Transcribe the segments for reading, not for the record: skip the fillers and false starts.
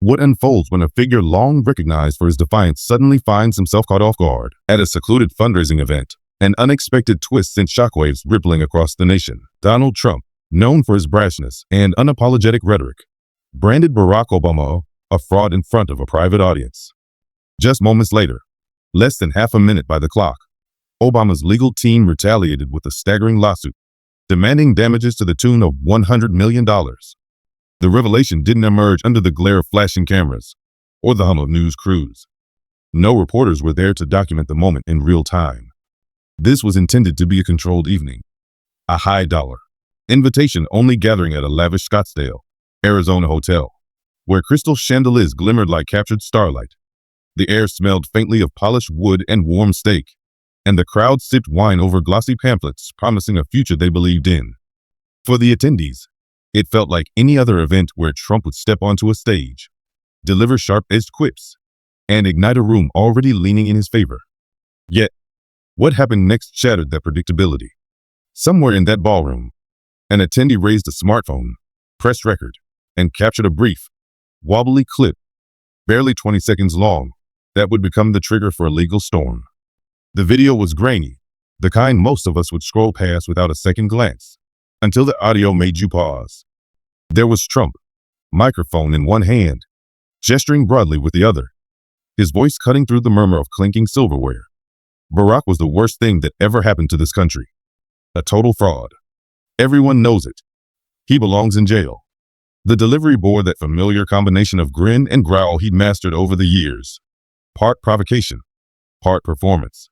What unfolds when a figure long recognized for his defiance suddenly finds himself caught off guard at a secluded fundraising event? An unexpected twist sent shockwaves rippling across the nation. Donald Trump, known for his brashness and unapologetic rhetoric, branded Barack Obama a fraud in front of a private audience. Just moments later, less than half a minute by the clock, Obama's legal team retaliated with a staggering lawsuit, demanding damages to the tune of $100 million. The revelation didn't emerge under the glare of flashing cameras or the hum of news crews. No reporters were there to document the moment in real time. This was intended to be a controlled evening, a high-dollar, invitation-only gathering at a lavish Scottsdale, Arizona hotel, where crystal chandeliers glimmered like captured starlight. The air smelled faintly of polished wood and warm steak, and the crowd sipped wine over glossy pamphlets promising a future they believed in. For the attendees, it felt like any other event where Trump would step onto a stage, deliver sharp-edged quips, and ignite a room already leaning in his favor. Yet, what happened next shattered that predictability. Somewhere in that ballroom, an attendee raised a smartphone, pressed record, and captured a brief, wobbly clip, barely 20 seconds long, that would become the trigger for a legal storm. The video was grainy, the kind most of us would scroll past without a second glance, until the audio made you pause. There was Trump, microphone in one hand, gesturing broadly with the other, his voice cutting through the murmur of clinking silverware. Barack was the worst thing that ever happened to this country. A total fraud. Everyone knows it. He belongs in jail. The delivery bore that familiar combination of grin and growl he'd mastered over the years. Part provocation, part performance.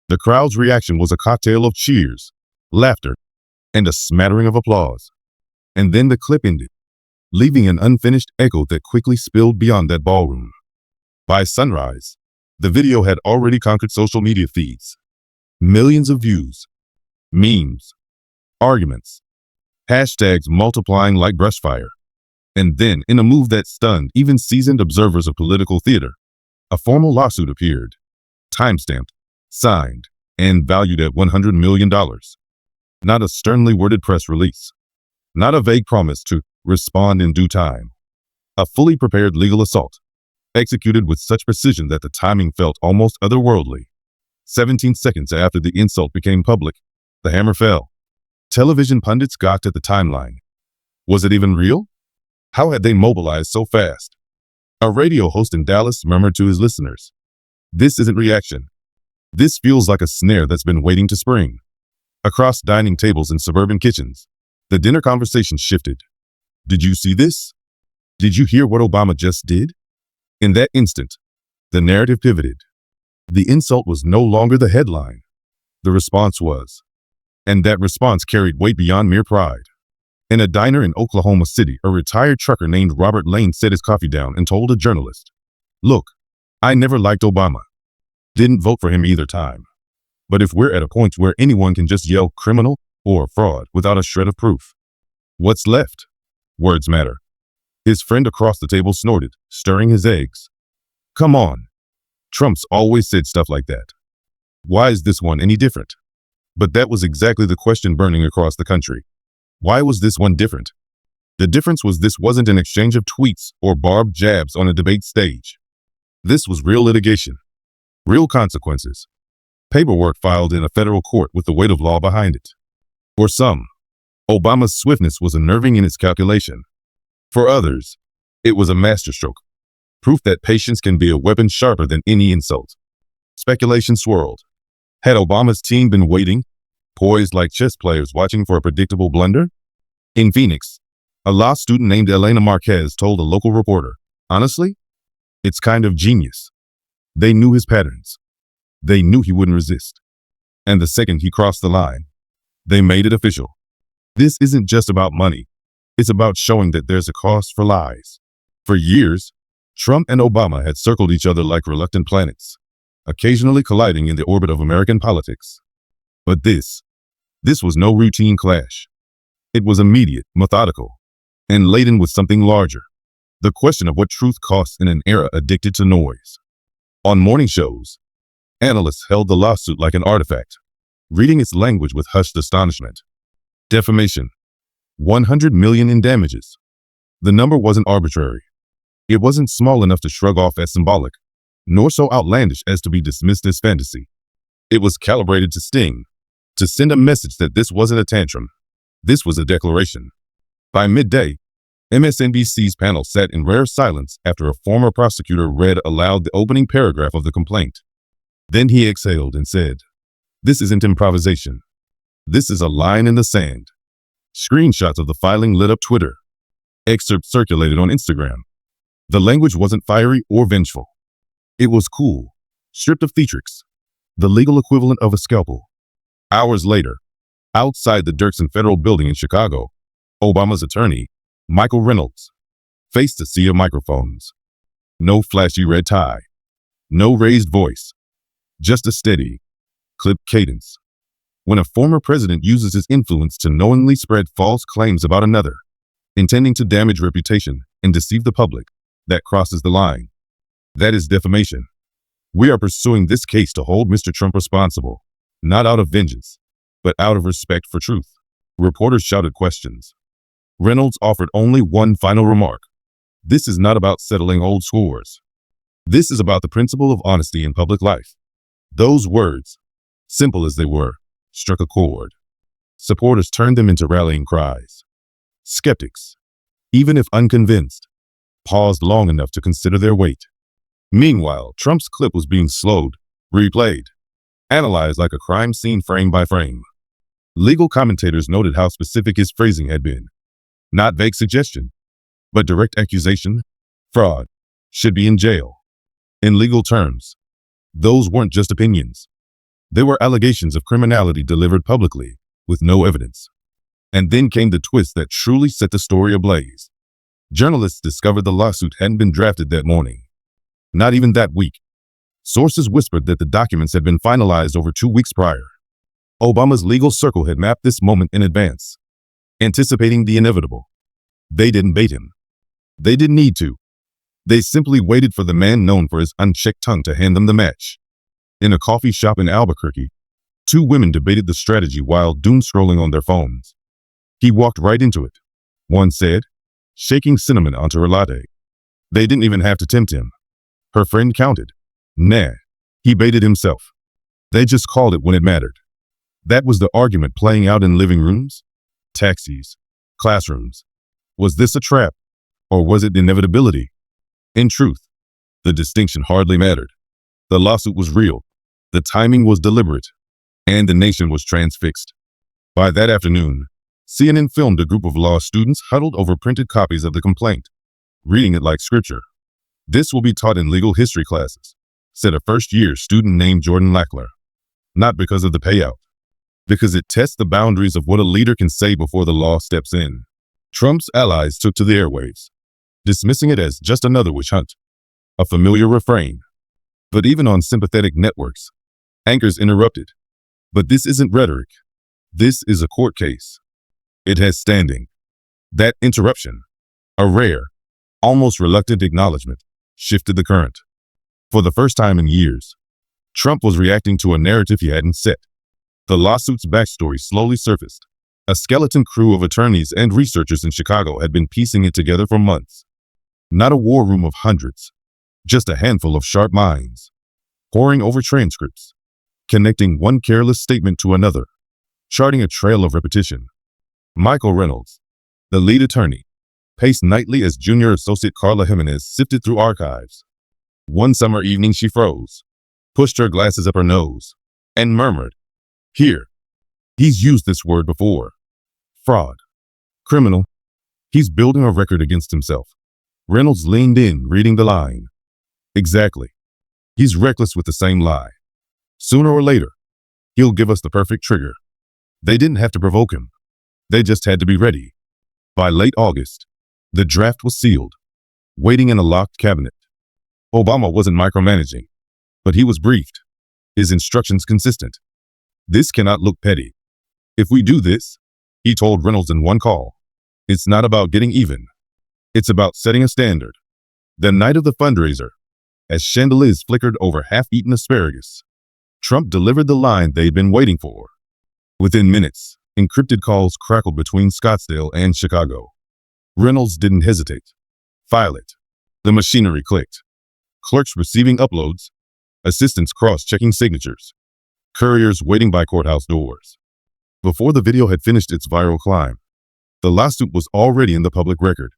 The crowd's reaction was a cocktail of cheers, laughter, and a smattering of applause. And then the clip ended, leaving an unfinished echo that quickly spilled beyond that ballroom. By sunrise, the video had already conquered social media feeds. Millions of views, memes, arguments, hashtags multiplying like brushfire. And then, in a move that stunned even seasoned observers of political theater, a formal lawsuit appeared, timestamped, signed, and valued at $100 million. Not a sternly worded press release. Not a vague promise to respond in due time. A fully prepared legal assault, executed with such precision that the timing felt almost otherworldly. 17 seconds after the insult became public, the hammer fell. Television pundits gawked at the timeline. Was it even real? How had they mobilized so fast? A radio host in Dallas murmured to his listeners, "This isn't reaction. This feels like a snare that's been waiting to spring." Across dining tables in suburban kitchens, the dinner conversation shifted. "Did you see this? Did you hear what Obama just did?" In that instant, the narrative pivoted. The insult was no longer the headline. The response was. And that response carried weight beyond mere pride. In a diner in Oklahoma City, a retired trucker named Robert Lane set his coffee down and told a journalist, "Look, I never liked Obama. Didn't vote for him either time. But if we're at a point where anyone can just yell criminal or fraud without a shred of proof, what's left? Words matter." His friend across the table snorted, stirring his eggs. "Come on. Trump's always said stuff like that. Why is this one any different?" But that was exactly the question burning across the country. Why was this one different? The difference was this wasn't an exchange of tweets or barbed jabs on a debate stage. This was real litigation, real consequences, paperwork filed in a federal court with the weight of law behind it. For some, Obama's swiftness was unnerving in its calculation. For others, it was a masterstroke, proof that patience can be a weapon sharper than any insult. Speculation swirled. Had Obama's team been waiting, poised like chess players watching for a predictable blunder? In Phoenix, a law student named Elena Marquez told a local reporter, "Honestly, it's kind of genius. They knew his patterns. They knew he wouldn't resist. And the second he crossed the line, they made it official. This isn't just about money. It's about showing that there's a cost for lies." For years, Trump and Obama had circled each other like reluctant planets, occasionally colliding in the orbit of American politics. But this was no routine clash. It was immediate, methodical, and laden with something larger. The question of what truth costs in an era addicted to noise. On morning shows, analysts held the lawsuit like an artifact, reading its language with hushed astonishment. Defamation. $100 million in damages. The number wasn't arbitrary. It wasn't small enough to shrug off as symbolic, nor so outlandish as to be dismissed as fantasy. It was calibrated to sting, to send a message that this wasn't a tantrum. This was a declaration. By midday, MSNBC's panel sat in rare silence after a former prosecutor read aloud the opening paragraph of the complaint. Then he exhaled and said, "This isn't improvisation. This is a line in the sand." Screenshots of the filing lit up Twitter. Excerpts circulated on Instagram. The language wasn't fiery or vengeful. It was cool, stripped of theatrics, the legal equivalent of a scalpel. Hours later, outside the Dirksen Federal Building in Chicago, Obama's attorney, Michael Reynolds, faced a sea of microphones. No flashy red tie, no raised voice, just a steady, clipped cadence. When a former president uses his influence to knowingly spread false claims about another, intending to damage reputation and deceive the public, that crosses the line. That is defamation. We are pursuing this case to hold Mr. Trump responsible, not out of vengeance, but out of respect for truth. Reporters shouted questions. Reynolds offered only one final remark. This is not about settling old scores. This is about the principle of honesty in public life. Those words, simple as they were, struck a chord. Supporters turned them into rallying cries. Skeptics, even if unconvinced, paused long enough to consider their weight. Meanwhile, Trump's clip was being slowed, replayed, analyzed like a crime scene frame by frame. Legal commentators noted how specific his phrasing had been. Not vague suggestion, but direct accusation, fraud, should be in jail. In legal terms, those weren't just opinions. They were allegations of criminality delivered publicly, with no evidence. And then came the twist that truly set the story ablaze. Journalists discovered the lawsuit hadn't been drafted that morning. Not even that week. Sources whispered that the documents had been finalized over 2 weeks prior. Obama's legal circle had mapped this moment in advance, anticipating the inevitable. They didn't bait him. They didn't need to. They simply waited for the man known for his unchecked tongue to hand them the match. In a coffee shop in Albuquerque, 2 women debated the strategy while doom-scrolling on their phones. He walked right into it, one said, shaking cinnamon onto her latte. They didn't even have to tempt him. Her friend countered. Nah, he baited himself. They just called it when it mattered. That was the argument playing out in living rooms, taxis, classrooms. Was this a trap, or was it inevitability? In truth, the distinction hardly mattered. The lawsuit was real, the timing was deliberate, and the nation was transfixed. By that afternoon, CNN filmed a group of law students huddled over printed copies of the complaint, reading it like scripture. "This will be taught in legal history classes," said a first-year student named Jordan Lackler. Not because of the payout, because it tests the boundaries of what a leader can say before the law steps in. Trump's allies took to the airwaves, dismissing it as just another witch hunt, a familiar refrain. But even on sympathetic networks, anchors interrupted. But this isn't rhetoric. This is a court case. It has standing. That interruption, a rare, almost reluctant acknowledgement, shifted the current. For the first time in years, Trump was reacting to a narrative he hadn't set. The lawsuit's backstory slowly surfaced. A skeleton crew of attorneys and researchers in Chicago had been piecing it together for months. Not a war room of hundreds, just a handful of sharp minds, poring over transcripts, connecting one careless statement to another, charting a trail of repetition. Michael Reynolds, the lead attorney, paced nightly as junior associate Carla Jimenez sifted through archives. One summer evening she froze, pushed her glasses up her nose, and murmured, "Here, he's used this word before. Fraud. Criminal. He's building a record against himself." Reynolds leaned in, reading the line. Exactly. He's reckless with the same lie. Sooner or later, he'll give us the perfect trigger. They didn't have to provoke him. They just had to be ready. By late August, the draft was sealed, waiting in a locked cabinet. Obama wasn't micromanaging, but he was briefed, his instructions consistent. "This cannot look petty. If we do this," he told Reynolds in one call, "it's not about getting even. It's about setting a standard." The night of the fundraiser, as chandeliers flickered over half-eaten asparagus, Trump delivered the line they'd been waiting for. Within minutes, encrypted calls crackled between Scottsdale and Chicago. Reynolds didn't hesitate. "File it. The machinery clicked. Clerks receiving uploads, assistants cross-checking signatures, couriers waiting by courthouse doors. Before the video had finished its viral climb, the lawsuit was already in the public record.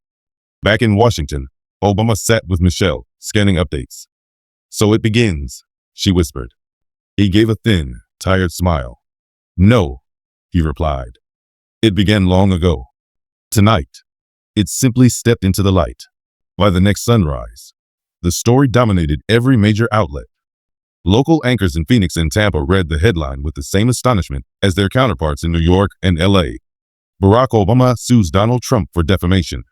Back in Washington, Obama sat with Michelle, scanning updates. "So it begins," she whispered. He gave a thin, tired smile. "No," he replied. "It began long ago. Tonight, it simply stepped into the light." By the next sunrise, the story dominated every major outlet. Local anchors in Phoenix and Tampa read the headline with the same astonishment as their counterparts in New York and LA. Barack Obama sues Donald Trump for defamation,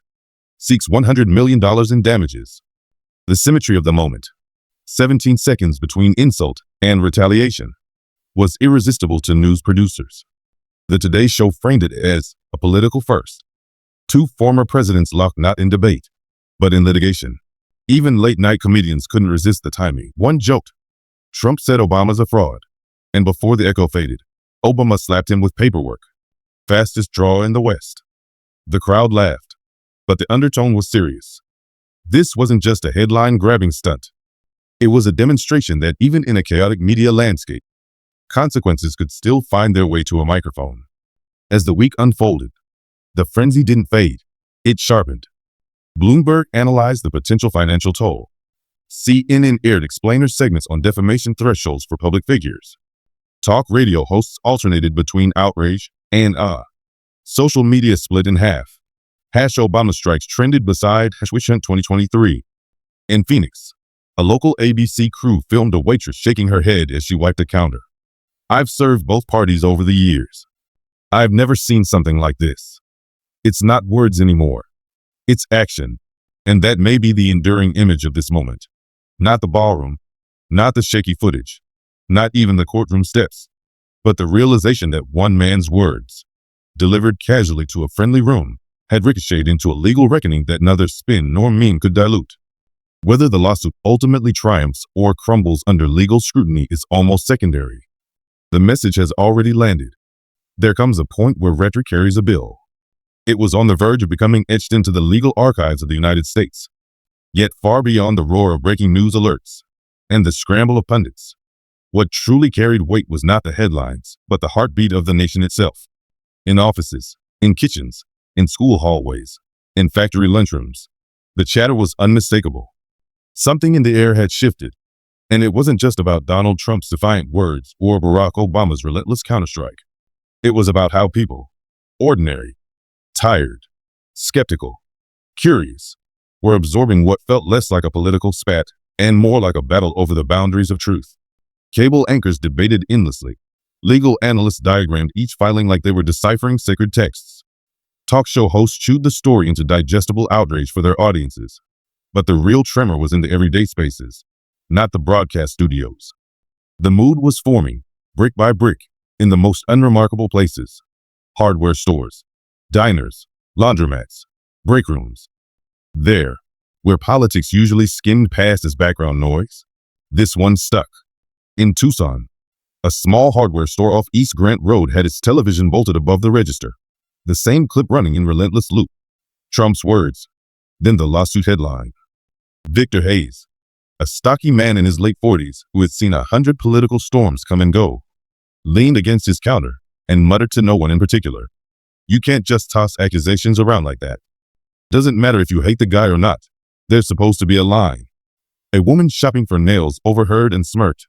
seeks $100 million in damages. The symmetry of the moment, 17 seconds between insult and retaliation, was irresistible to news producers. The Today Show framed it as a political first. Two former presidents locked not in debate, but in litigation. Even late-night comedians couldn't resist the timing. One joked, "Trump said Obama's a fraud." And before the echo faded, Obama slapped him with paperwork. Fastest draw in the West. The crowd laughed, but the undertone was serious. This wasn't just a headline-grabbing stunt. It was a demonstration that even in a chaotic media landscape, consequences could still find their way to a microphone. As the week unfolded, the frenzy didn't fade. It sharpened. Bloomberg analyzed the potential financial toll. CNN aired explainer segments on defamation thresholds for public figures. Talk radio hosts alternated between outrage and awe. Social media split in half. #Obama strikes trended beside #WitchHunt 2023. In Phoenix, a local ABC crew filmed a waitress shaking her head as she wiped a counter. "I've served both parties over the years. I've never seen something like this. It's not words anymore. It's action." And that may be the enduring image of this moment. Not the ballroom, not the shaky footage, not even the courtroom steps, but the realization that one man's words, delivered casually to a friendly room, had ricocheted into a legal reckoning that neither spin nor meme could dilute. Whether the lawsuit ultimately triumphs or crumbles under legal scrutiny is almost secondary. The message has already landed. There comes a point where rhetoric carries a bill. It was on the verge of becoming etched into the legal archives of the United States. Yet far beyond the roar of breaking news alerts and the scramble of pundits, what truly carried weight was not the headlines, but the heartbeat of the nation itself. In offices, in kitchens, in school hallways, in factory lunchrooms, the chatter was unmistakable. Something in the air had shifted, and it wasn't just about Donald Trump's defiant words or Barack Obama's relentless counterstrike. It was about how people, ordinary, tired, skeptical, curious, were absorbing what felt less like a political spat and more like a battle over the boundaries of truth. Cable anchors debated endlessly. Legal analysts diagrammed each filing like they were deciphering sacred texts. Talk show hosts chewed the story into digestible outrage for their audiences. But the real tremor was in the everyday spaces, not the broadcast studios. The mood was forming, brick by brick, in the most unremarkable places. Hardware stores, diners, laundromats, break rooms. There, where politics usually skimmed past as background noise, this one stuck. In Tucson, a small hardware store off East Grant Road had its television bolted above the register, the same clip running in relentless loop. Trump's words, then the lawsuit headline. Victor Hayes, a stocky man in his late 40s who had seen 100 political storms come and go, leaned against his counter and muttered to no one in particular, "You can't just toss accusations around like that. Doesn't matter if you hate the guy or not. There's supposed to be a line." A woman shopping for nails overheard and smirked.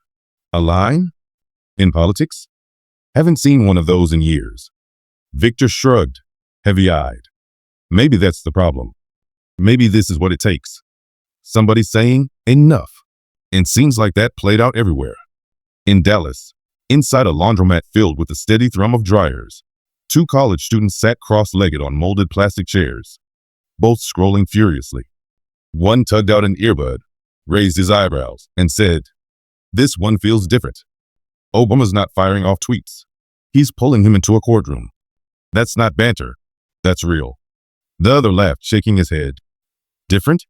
"A line? In politics? Haven't seen one of those in years." Victor shrugged, heavy-eyed. Maybe that's the problem. Maybe this is what it takes. Somebody saying, "Enough." And scenes like that played out everywhere. In Dallas, inside a laundromat filled with the steady thrum of dryers, two college students sat cross-legged on molded plastic chairs, both scrolling furiously. One tugged out an earbud, raised his eyebrows, and said, "This one feels different. Obama's not firing off tweets. He's pulling him into a courtroom. That's not banter. That's real." The other laughed, shaking his head. "Different?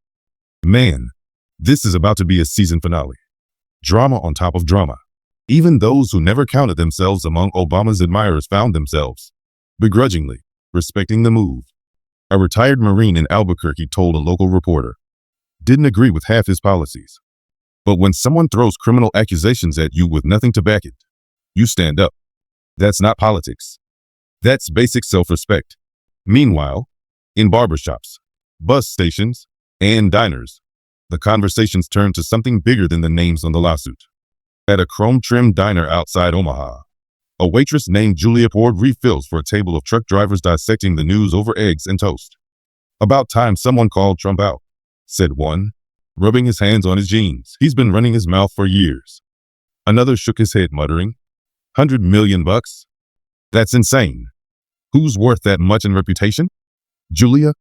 Man, this is about to be a season finale. Drama on top of drama." Even those who never counted themselves among Obama's admirers found themselves, begrudgingly, respecting the move. A retired Marine in Albuquerque told a local reporter, didn't agree with half his policies. But when someone throws criminal accusations at you with nothing to back it, you stand up. That's not politics. That's basic self-respect. Meanwhile, in barbershops, bus stations, and diners, the conversations turn to something bigger than the names on the lawsuit. At a chrome-trimmed diner outside Omaha, a waitress named Julia poured refills for a table of truck drivers dissecting the news over eggs and toast. "About time someone called Trump out," said one, rubbing his hands on his jeans. "He's been running his mouth for years." Another shook his head, muttering, $100 million? That's insane. Who's worth that much in reputation? Julia,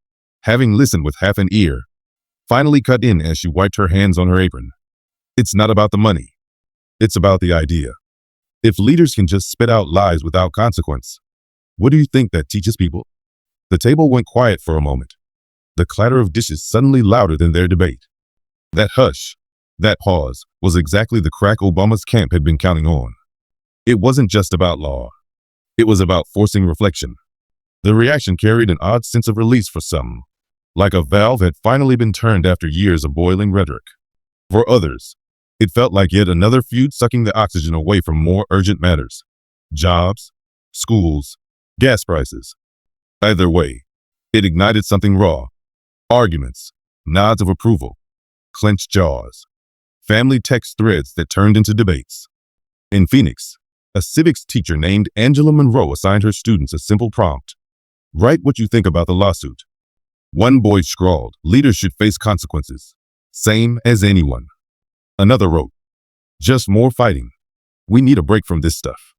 having listened with half an ear, finally cut in as she wiped her hands on her apron. "It's not about the money. It's about the idea. If leaders can just spit out lies without consequence, what do you think that teaches people?" The table went quiet for a moment, the clatter of dishes suddenly louder than their debate. That hush, that pause, was exactly the crack Obama's camp had been counting on. It wasn't just about law. It was about forcing reflection. The reaction carried an odd sense of release for some, like a valve had finally been turned after years of boiling rhetoric. For others, it felt like yet another feud sucking the oxygen away from more urgent matters: jobs, schools, gas prices. Either way, it ignited something raw: arguments, nods of approval, clenched jaws, family text threads that turned into debates. In Phoenix, a civics teacher named Angela Monroe assigned her students a simple prompt: write what you think about the lawsuit. One boy scrawled, "Leaders should face consequences, same as anyone." Another wrote, "Just more fighting. We need a break from this stuff."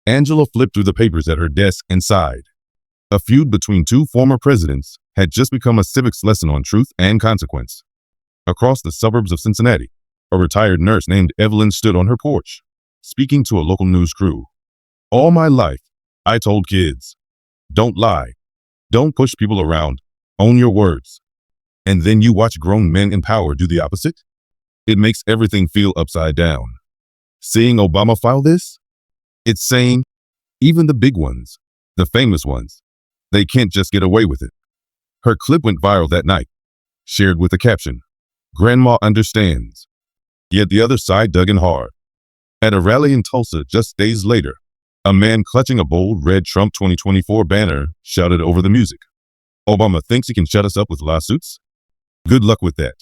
Angela flipped through the papers at her desk and sighed. A feud between two former presidents had just become a civics lesson on truth and consequence. Across the suburbs of Cincinnati, a retired nurse named Evelyn stood on her porch, speaking to a local news crew. "All my life, I told kids, don't lie, don't push people around, own your words. And then you watch grown men in power do the opposite? It makes everything feel upside down. Seeing Obama file this? It's saying, even the big ones, the famous ones, they can't just get away with it." Her clip went viral that night, shared with the caption, "Grandma understands." Yet the other side dug in hard. At a rally in Tulsa just days later, a man clutching a bold red Trump 2024 banner shouted over the music, "Obama thinks he can shut us up with lawsuits? Good luck with that.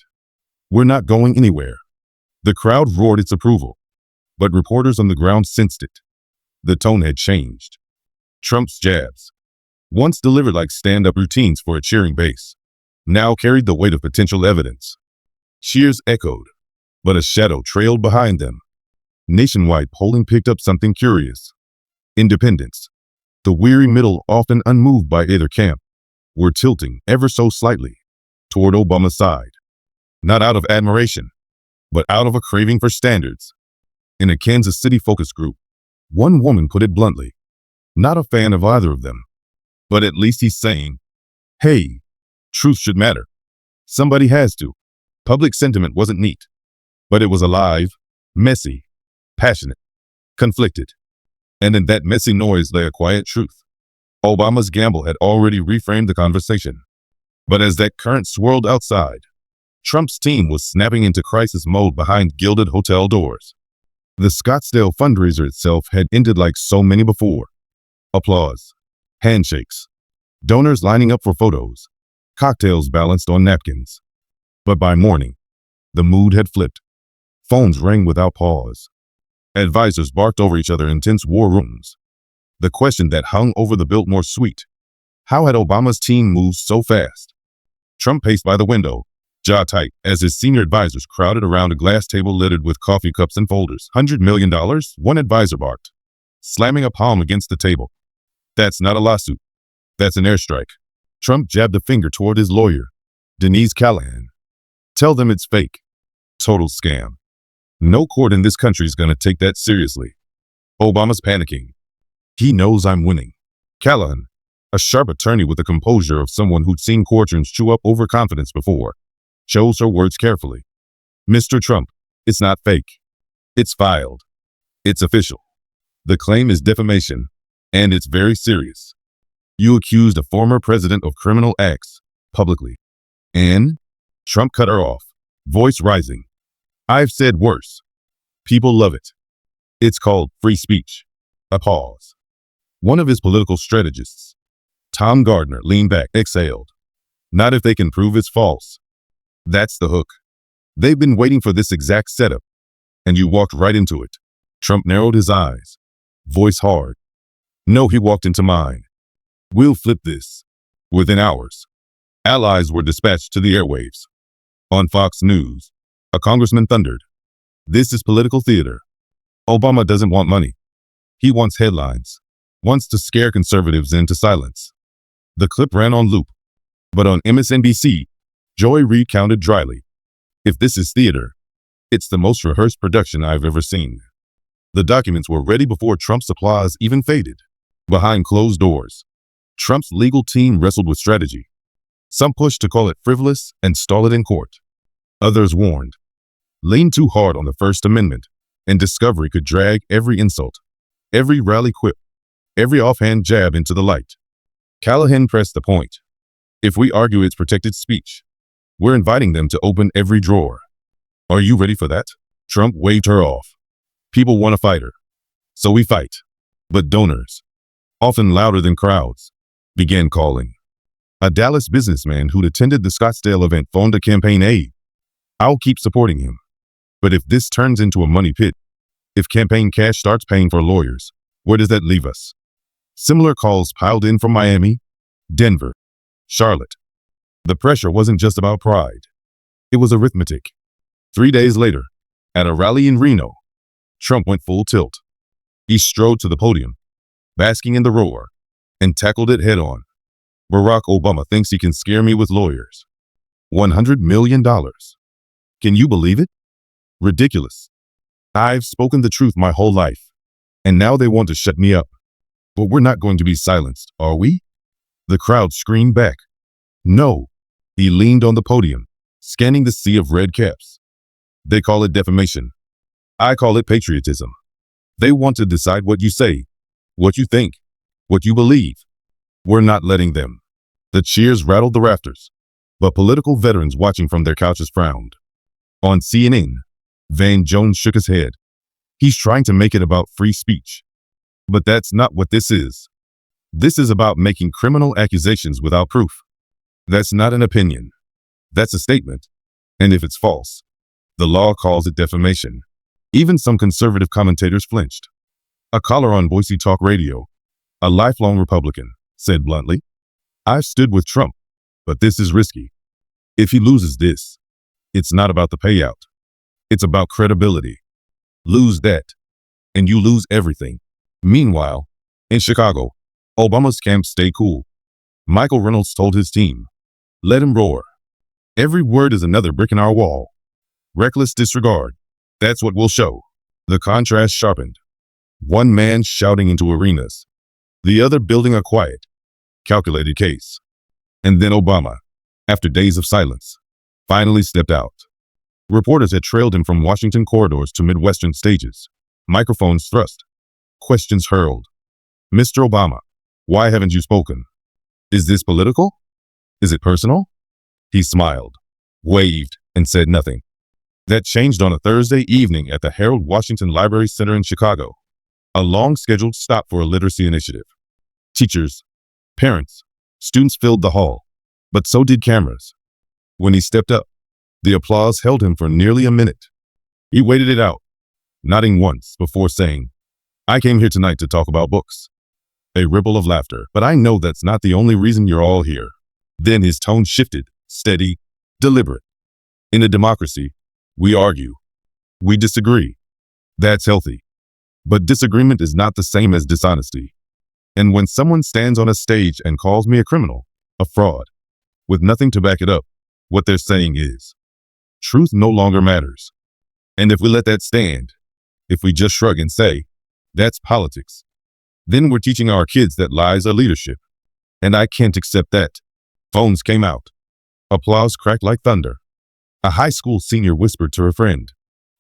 We're not going anywhere." The crowd roared its approval, but reporters on the ground sensed it. The tone had changed. Trump's jabs, once delivered like stand-up routines for a cheering base, now carried the weight of potential evidence. Cheers echoed, but a shadow trailed behind them. Nationwide polling picked up something curious. Independents, the weary middle often unmoved by either camp, were tilting ever so slightly toward Obama's side. Not out of admiration, but out of a craving for standards. In a Kansas City focus group, one woman put it bluntly, "Not a fan of either of them, but at least he's saying, hey, truth should matter. Somebody has to." Public sentiment wasn't neat, but it was alive, messy, passionate, conflicted. And in that messy noise lay a quiet truth. Obama's gamble had already reframed the conversation. But as that current swirled outside, Trump's team was snapping into crisis mode behind gilded hotel doors. The Scottsdale fundraiser itself had ended like so many before. Applause, handshakes, donors lining up for photos, cocktails balanced on napkins. But by morning, the mood had flipped. Phones rang without pause. Advisors barked over each other in tense war rooms. The question that hung over the Biltmore suite: how had Obama's team moved so fast? Trump paced by the window, jaw tight, as his senior advisors crowded around a glass table littered with coffee cups and folders. $100 million? One advisor barked, slamming a palm against the table. "That's not a lawsuit. That's an airstrike." Trump jabbed a finger toward his lawyer, Denise Callahan. "Tell them it's fake. Total scam. No court in this country is going to take that seriously." Obama's panicking. "He knows I'm winning." Callahan, a sharp attorney with the composure of someone who'd seen courtrooms chew up overconfidence before, chose her words carefully. "Mr. Trump, it's not fake. It's filed. It's official. The claim is defamation, and it's very serious. You accused a former president of criminal acts, publicly." And Trump cut her off. Voice rising. I've said worse. People love it. It's called free speech. A pause. One of his political strategists, Tom Gardner, leaned back, exhaled. Not if they can prove it's false. That's the hook. They've been waiting for this exact setup, and you walked right into it. Trump narrowed his eyes, voice hard. No, he walked into mine. We'll flip this. Within hours, allies were dispatched to the airwaves. On Fox News, a congressman thundered, "This is political theater. Obama doesn't want money. He wants headlines, wants to scare conservatives into silence." The clip ran on loop, but on MSNBC, Joy Reid countered dryly, "If this is theater, it's the most rehearsed production I've ever seen." The documents were ready before Trump's applause even faded. Behind closed doors, Trump's legal team wrestled with strategy. Some pushed to call it frivolous and stall it in court. Others warned, lean too hard on the First Amendment, and Discovery could drag every insult, every rally quip, every offhand jab into the light. Callahan pressed the point. If we argue it's protected speech, we're inviting them to open every drawer. Are you ready for that? Trump waved her off. People want a fighter, so we fight. But donors, often louder than crowds, began calling. A Dallas businessman who'd attended the Scottsdale event phoned a campaign aide. "I'll keep supporting him. But if this turns into a money pit, if campaign cash starts paying for lawyers, where does that leave us?" Similar calls piled in from Miami, Denver, Charlotte. The pressure wasn't just about pride. It was arithmetic. 3 days later, at a rally in Reno, Trump went full tilt. He strode to the podium, basking in the roar, and tackled it head on. "Barack Obama thinks he can scare me with lawyers. $100 million. Can you believe it? Ridiculous. I've spoken the truth my whole life, and now they want to shut me up. But we're not going to be silenced, are we?" The crowd screamed back. "No." He leaned on the podium, scanning the sea of red caps. "They call it defamation. I call it patriotism. They want to decide what you say, what you think, what you believe. We're not letting them." The cheers rattled the rafters, but political veterans watching from their couches frowned. On CNN, Van Jones shook his head. "He's trying to make it about free speech. But that's not what this is. This is about making criminal accusations without proof. That's not an opinion. That's a statement. And if it's false, the law calls it defamation." Even some conservative commentators flinched. A caller on Boise Talk Radio, a lifelong Republican, said bluntly, "I've stood with Trump, but this is risky. If he loses this, it's not about the payout. It's about credibility. Lose that, and you lose everything." Meanwhile, in Chicago, Obama's camp stayed cool. Michael Reynolds told his team, "Let him roar. Every word is another brick in our wall. Reckless disregard. That's what we'll show." The contrast sharpened. One man shouting into arenas, the other building a quiet, calculated case. And then Obama, after days of silence, finally stepped out. Reporters had trailed him from Washington corridors to Midwestern stages. Microphones thrust, questions hurled. "Mr. Obama, why haven't you spoken? Is this political? Is it personal?" He smiled, waved, and said nothing. That changed on a Thursday evening at the Harold Washington Library Center in Chicago, a long-scheduled stop for a literacy initiative. Teachers, parents, students filled the hall, but so did cameras. When he stepped up, the applause held him for nearly a minute. He waited it out, nodding once before saying, "I came here tonight to talk about books." A ripple of laughter. "But I know that's not the only reason you're all here." Then his tone shifted, steady, deliberate. "In a democracy, we argue. We disagree. That's healthy. But disagreement is not the same as dishonesty. And when someone stands on a stage and calls me a criminal, a fraud, with nothing to back it up, what they're saying is, truth no longer matters. And if we let that stand, if we just shrug and say, that's politics, then we're teaching our kids that lies are leadership. And I can't accept that." Phones came out. Applause cracked like thunder. A high school senior whispered to her friend,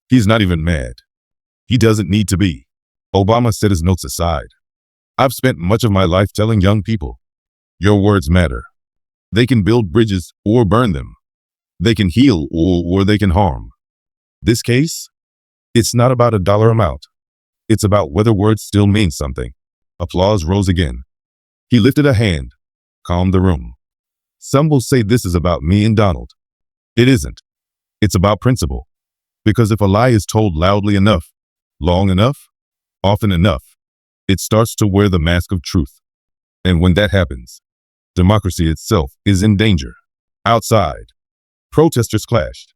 "He's not even mad. He doesn't need to be." Obama set his notes aside. "I've spent much of my life telling young people, your words matter. They can build bridges or burn them. They can heal or they can harm. This case, it's not about a dollar amount. It's about whether words still mean something. Applause rose again. He lifted a hand, calmed the room. Some will say this is about me and Donald. It isn't. It's about principle. Because if a lie is told loudly enough, long enough, often enough, it starts to wear the mask of truth. And when that happens, democracy itself is in danger. Outside, protesters clashed.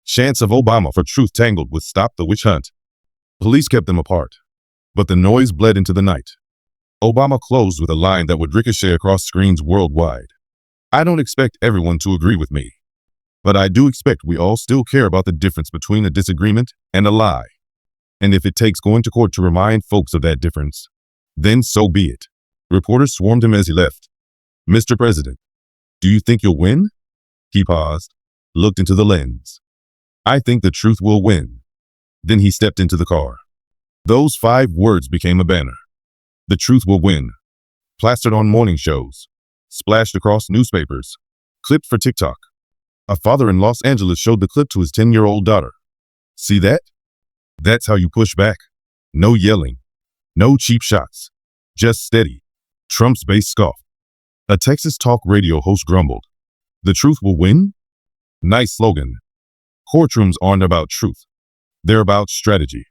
Chants of Obama for truth tangled with Stop the Witch Hunt. Police kept them apart, but the noise bled into the night. Obama closed with a line that would ricochet across screens worldwide. I don't expect everyone to agree with me, but I do expect we all still care about the difference between a disagreement and a lie. And if it takes going to court to remind folks of that difference, then so be it. Reporters swarmed him as he left. Mr. President, do you think you'll win? He paused, looked into the lens. I think the truth will win. Then he stepped into the car. Those 5 words became a banner. The truth will win. Plastered on morning shows, splashed across newspapers, clipped for TikTok. A father in Los Angeles showed the clip to his 10-year-old daughter. See that? That's how you push back. No yelling. No cheap shots. Just steady. Trump's base scoffed. A Texas talk radio host grumbled. The truth will win? Nice slogan. Courtrooms aren't about truth. They're about strategy.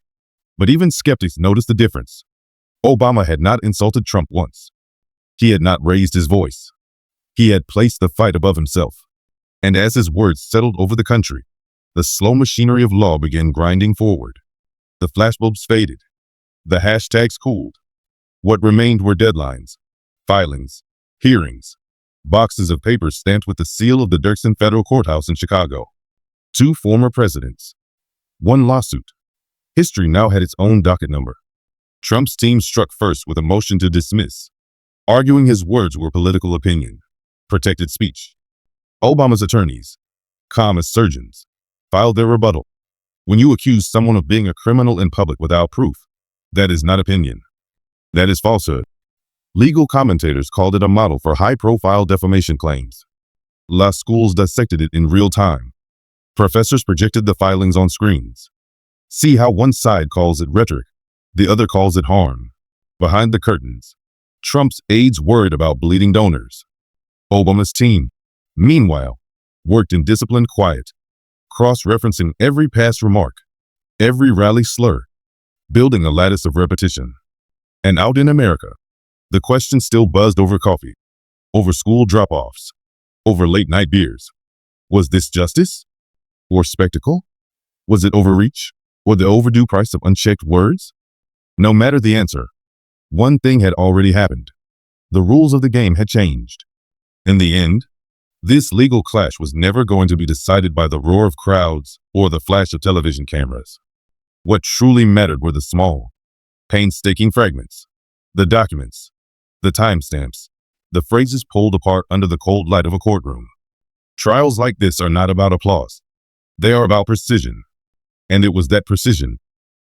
But even skeptics noticed the difference. Obama had not insulted Trump once. He had not raised his voice. He had placed the fight above himself. And as his words settled over the country, the slow machinery of law began grinding forward. The flashbulbs faded. The hashtags cooled. What remained were deadlines, filings, hearings, boxes of papers stamped with the seal of the Dirksen Federal Courthouse in Chicago. 2 former presidents. 1 lawsuit. History now had its own docket number. Trump's team struck first with a motion to dismiss, arguing his words were political opinion, protected speech. Obama's attorneys, calm as surgeons, filed their rebuttal. When you accuse someone of being a criminal in public without proof, that is not opinion. That is falsehood. Legal commentators called it a model for high-profile defamation claims. Law schools dissected it in real time. Professors projected the filings on screens. See how one side calls it rhetoric, the other calls it harm. Behind the curtains, Trump's aides worried about bleeding donors. Obama's team, meanwhile, worked in disciplined quiet, cross-referencing every past remark, every rally slur, building a lattice of repetition. And out in America, the question still buzzed over coffee, over school drop-offs, over late-night beers. Was this justice? Or spectacle? Was it overreach? Or the overdue price of unchecked words? No matter the answer, one thing had already happened. The rules of the game had changed. In the end, this legal clash was never going to be decided by the roar of crowds or the flash of television cameras. What truly mattered were the small, painstaking fragments, the documents, the timestamps, the phrases pulled apart under the cold light of a courtroom. Trials like this are not about applause. They are about precision. And it was that precision,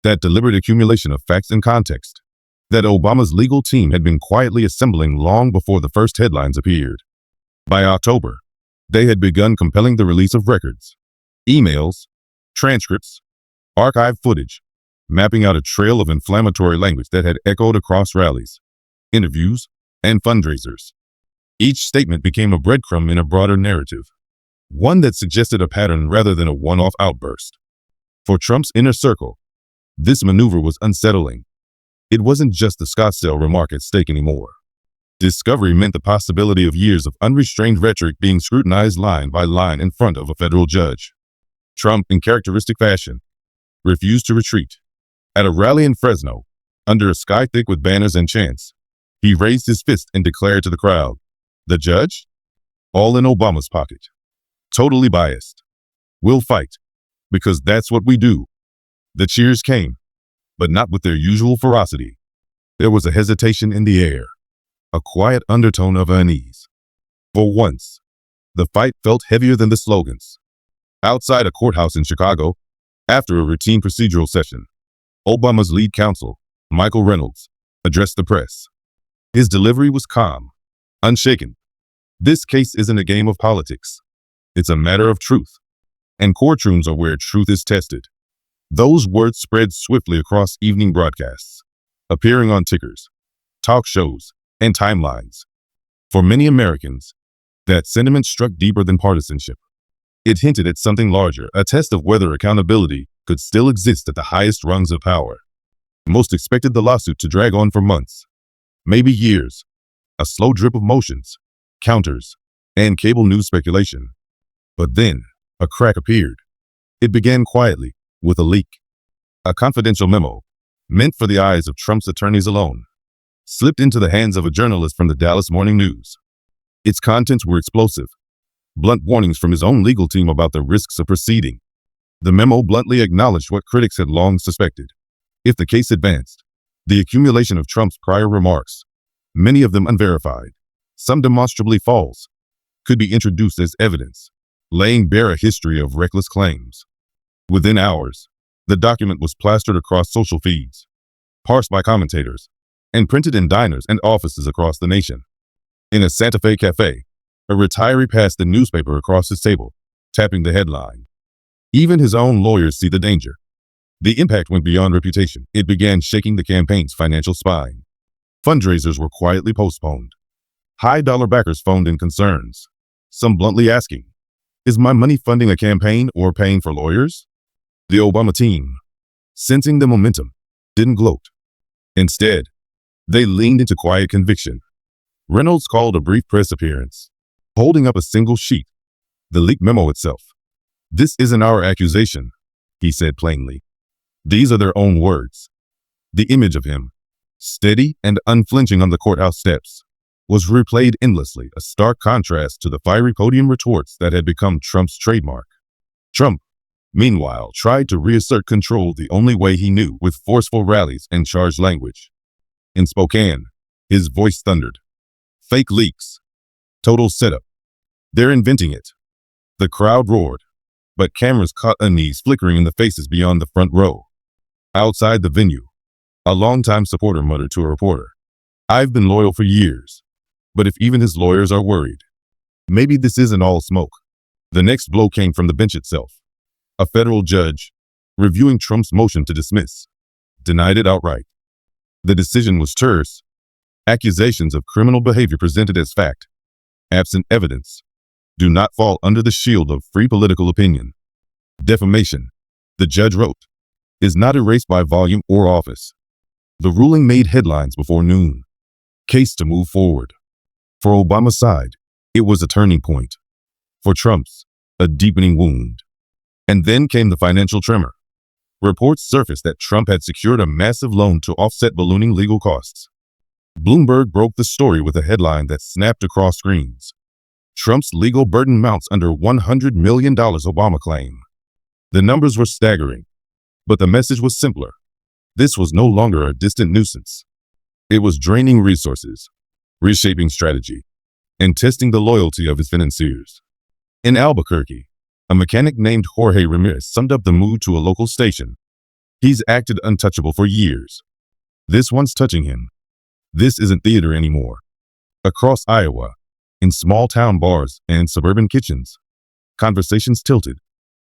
that deliberate accumulation of facts and context, that Obama's legal team had been quietly assembling long before the first headlines appeared. By October, they had begun compelling the release of records, emails, transcripts, archived footage, mapping out a trail of inflammatory language that had echoed across rallies, interviews, and fundraisers. Each statement became a breadcrumb in a broader narrative, one that suggested a pattern rather than a one-off outburst. For Trump's inner circle, this maneuver was unsettling. It wasn't just the Scottsdale remark at stake anymore. Discovery meant the possibility of years of unrestrained rhetoric being scrutinized line by line in front of a federal judge. Trump, in characteristic fashion, refused to retreat. At a rally in Fresno, under a sky thick with banners and chants, he raised his fist and declared to the crowd, "The judge? All in Obama's pocket. Totally biased. We'll fight, because that's what we do." The cheers came, but not with their usual ferocity. There was a hesitation in the air, a quiet undertone of unease. For once, the fight felt heavier than the slogans. Outside a courthouse in Chicago, after a routine procedural session, Obama's lead counsel, Michael Reynolds, addressed the press. His delivery was calm, unshaken. This case isn't a game of politics. It's a matter of truth. And courtrooms are where truth is tested. Those words spread swiftly across evening broadcasts, appearing on tickers, talk shows, and timelines. For many Americans, that sentiment struck deeper than partisanship. It hinted at something larger, a test of whether accountability could still exist at the highest rungs of power. Most expected the lawsuit to drag on for months, maybe years, a slow drip of motions, counters, and cable news speculation. But then, a crack appeared. It began quietly, with a leak. A confidential memo, meant for the eyes of Trump's attorneys alone, slipped into the hands of a journalist from the Dallas Morning News. Its contents were explosive, blunt warnings from his own legal team about the risks of proceeding. The memo bluntly acknowledged what critics had long suspected. If the case advanced, the accumulation of Trump's prior remarks, many of them unverified, some demonstrably false, could be introduced as evidence, laying bare a history of reckless claims. Within hours, the document was plastered across social feeds, parsed by commentators, and printed in diners and offices across the nation. In a Santa Fe cafe, a retiree passed the newspaper across his table, tapping the headline. Even his own lawyers see the danger. The impact went beyond reputation. It began shaking the campaign's financial spine. Fundraisers were quietly postponed. High-dollar backers phoned in concerns, some bluntly asking, "Is my money funding a campaign or paying for lawyers?" The Obama team, sensing the momentum, didn't gloat. Instead, they leaned into quiet conviction. Reynolds called a brief press appearance, holding up a single sheet, the leaked memo itself. "This isn't our accusation," he said plainly. "These are their own words." The image of him, steady and unflinching on the courthouse steps, was replayed endlessly, a stark contrast to the fiery podium retorts that had become Trump's trademark. Trump, meanwhile, tried to reassert control the only way he knew, with forceful rallies and charged language. In Spokane, his voice thundered. "Fake leaks. Total setup. They're inventing it." The crowd roared, but cameras caught unease flickering in the faces beyond the front row. Outside the venue, a longtime supporter muttered to a reporter, "I've been loyal for years, but if even his lawyers are worried, maybe this isn't all smoke." The next blow came from the bench itself. A federal judge, reviewing Trump's motion to dismiss, denied it outright. The decision was terse. Accusations of criminal behavior presented as fact, absent evidence, do not fall under the shield of free political opinion. Defamation, the judge wrote, is not erased by volume or office. The ruling made headlines before noon. Case to move forward. For Obama's side, it was a turning point. For Trump's, a deepening wound. And then came the financial tremor. Reports surfaced that Trump had secured a massive loan to offset ballooning legal costs. Bloomberg broke the story with a headline that snapped across screens. Trump's legal burden mounts under $100 million, Obama claimed. The numbers were staggering, but the message was simpler. This was no longer a distant nuisance. It was draining resources, reshaping strategy, and testing the loyalty of his financiers. In Albuquerque, a mechanic named Jorge Ramirez summed up the mood to a local station. "He's acted untouchable for years. This one's touching him. This isn't theater anymore." Across Iowa, in small-town bars and suburban kitchens, conversations tilted.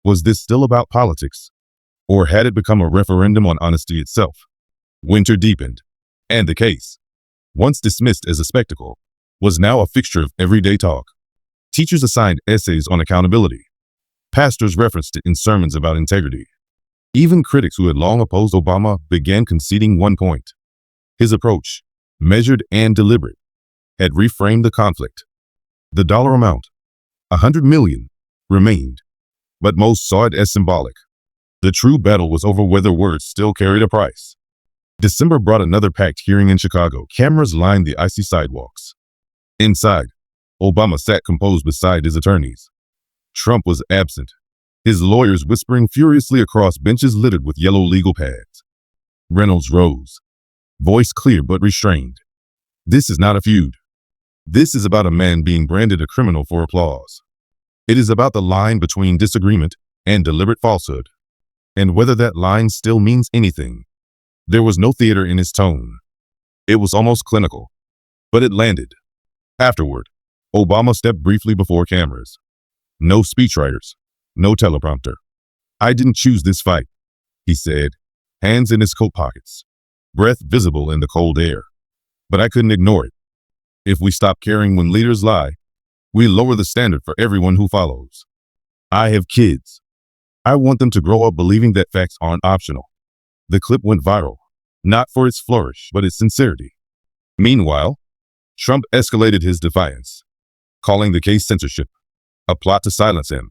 Was this still about politics? Or had it become a referendum on honesty itself? Winter deepened, and the case, once dismissed as a spectacle, was now a fixture of everyday talk. Teachers assigned essays on accountability. Pastors referenced it in sermons about integrity. Even critics who had long opposed Obama began conceding one point. His approach, measured and deliberate, had reframed the conflict. The dollar amount, $100 million, remained, but most saw it as symbolic. The true battle was over whether words still carried a price. December brought another packed hearing in Chicago. Cameras lined the icy sidewalks. Inside, Obama sat composed beside his attorneys. Trump was absent, his lawyers whispering furiously across benches littered with yellow legal pads. Reynolds rose, voice clear but restrained. "This is not a feud. This is about a man being branded a criminal for applause. It is about the line between disagreement and deliberate falsehood, and whether that line still means anything." There was no theater in his tone. It was almost clinical, but it landed. Afterward, Obama stepped briefly before cameras. No speechwriters. No teleprompter. I didn't choose this fight, he said, hands in his coat pockets, breath visible in the cold air. But I couldn't ignore it. If we stop caring when leaders lie, we lower the standard for everyone who follows. I have kids. I want them to grow up believing that facts aren't optional. The clip went viral, not for its flourish, but its sincerity. Meanwhile, Trump escalated his defiance, calling the case censorship, a plot to silence him.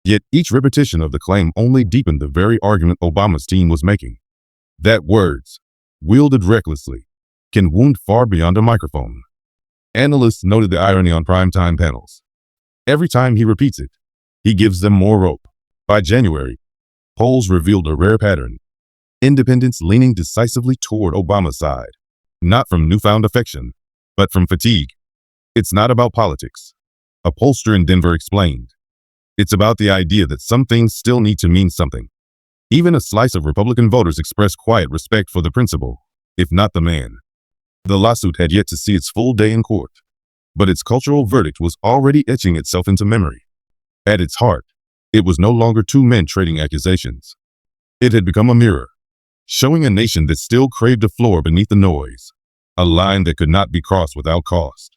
Yet each repetition of the claim only deepened the very argument Obama's team was making. That words, wielded recklessly, can wound far beyond a microphone. Analysts noted the irony on primetime panels. Every time he repeats it, he gives them more rope. By January, polls revealed a rare pattern. Independents leaning decisively toward Obama's side, not from newfound affection, but from fatigue. It's not about politics, a pollster in Denver explained. It's about the idea that some things still need to mean something. Even a slice of Republican voters expressed quiet respect for the principle, if not the man. The lawsuit had yet to see its full day in court, but its cultural verdict was already etching itself into memory. At its heart, it was no longer two men trading accusations. It had become a mirror, showing a nation that still craved a floor beneath the noise, a line that could not be crossed without cost.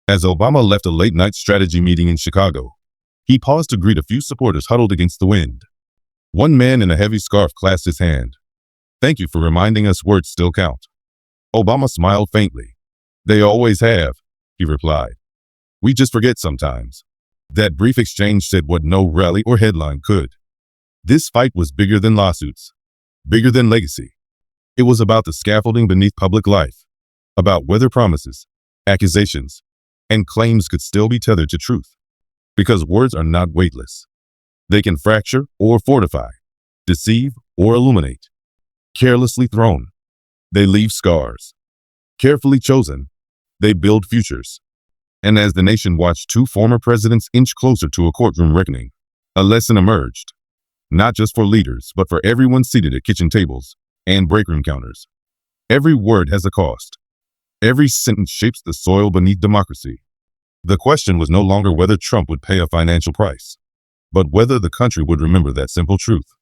As Obama left a late-night strategy meeting in Chicago, he paused to greet a few supporters huddled against the wind. One man in a heavy scarf clasped his hand. "Thank you for reminding us words still count." Obama smiled faintly. "They always have," he replied. "We just forget sometimes." That brief exchange said what no rally or headline could. This fight was bigger than lawsuits, bigger than legacy. It was about the scaffolding beneath public life, about whether promises, accusations, and claims could still be tethered to truth. Because words are not weightless. They can fracture or fortify, deceive or illuminate. Carelessly thrown, they leave scars. Carefully chosen, they build futures. And as the nation watched two former presidents inch closer to a courtroom reckoning, a lesson emerged, not just for leaders, but for everyone seated at kitchen tables and breakroom counters. Every word has a cost. Every sentence shapes the soil beneath democracy. The question was no longer whether Trump would pay a financial price, but whether the country would remember that simple truth.